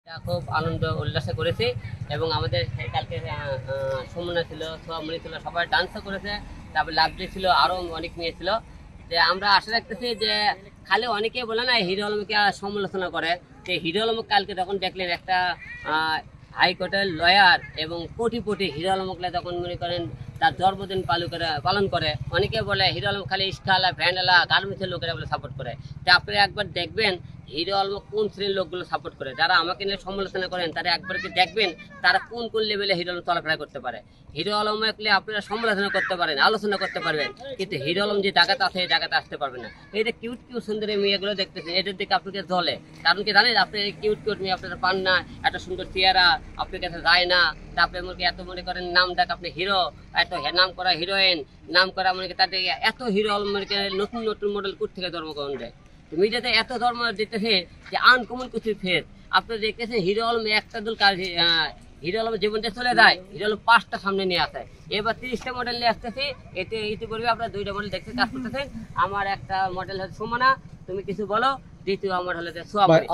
খুব আনন্দ উল্লাসে করেছি এবং আমাদের কালকে সুমনা ছিল, সোয়ামণি ছিল, সবাই ডান্সও করেছে। তারপর লাভলি ছিল, আরো অনেক মেয়ে ছিল। যে আমরা আশা রাখতেছি যে খালি অনেকে বলে না হিরো আলমকে সমালোচনা করে, যে হিরো আলম কালকে যখন দেখলেন একটা হাইকোর্টের লয়ার এবং কোটিপতি হিরো আলমকে যখন মনে করেন তার জন্মদিন পালন করে, অনেকে বলে হিরো আলম খালি ইস্কালা ভ্যান্ডালা গার্মেন্টসের লোকেরা বলে সাপোর্ট করে। তা আপনি একবার দেখবেন হিরো আলম কোন শ্রেণীর লোকগুলো সাপোর্ট করে, যারা আমাকে নিয়ে সমালোচনা করেন তারা একবার কি দেখবেন তারা কোন কোন লেভেলে হিরো আলম চলাফেরা করতে পারে। হিরো আলমকে আপনারা সমালোচনা করতে পারেন, আলোচনা করতে পারবেন, কিন্তু হিরো আলম যে জায়গাতে আছে এই জায়গাতে আসতে পারবে না। এটা কিউট কিউট সুন্দর মেয়েগুলো দেখতেছেন, এদের দিকে আপনাকে জ্বলে। কারণ কি জানেন, আপনি কিউট কিউট মেয়ে আপনারা পান না, এত সুন্দর চেহারা আপনার কাছে যায় না। তারপরে এত মনে করেন নাম ডাক আপনি হিরো, এত নাম করা হিরোইন, নাম করা মনে করেন তাদের এত হিরো আলম মনে করেন নতুন নতুন মডেল কোথ থেকে জন্মগ্রহণ দেয়। মিডিয়াতে এত ধর্ম দিতেছে যে আনকমন কিছু ফের আপনারা দেখতেছেন হিরো আলম একটা দল কাজ, হিরো আলম জীবনটা চলে যায়, হিরো আলম 5টা সামনে নিয়ে আসে, এবার 30টা মডেল নিয়ে আসতেছে। এতে ইতিপূর্বে আপনারা 2টা মডেল দেখতে কাজ করতেছেন। আমার একটা মডেল হচ্ছে সুমনা, তুমি কিছু বলো। দ্বিতীয় আমার হলে সোয়ামণি।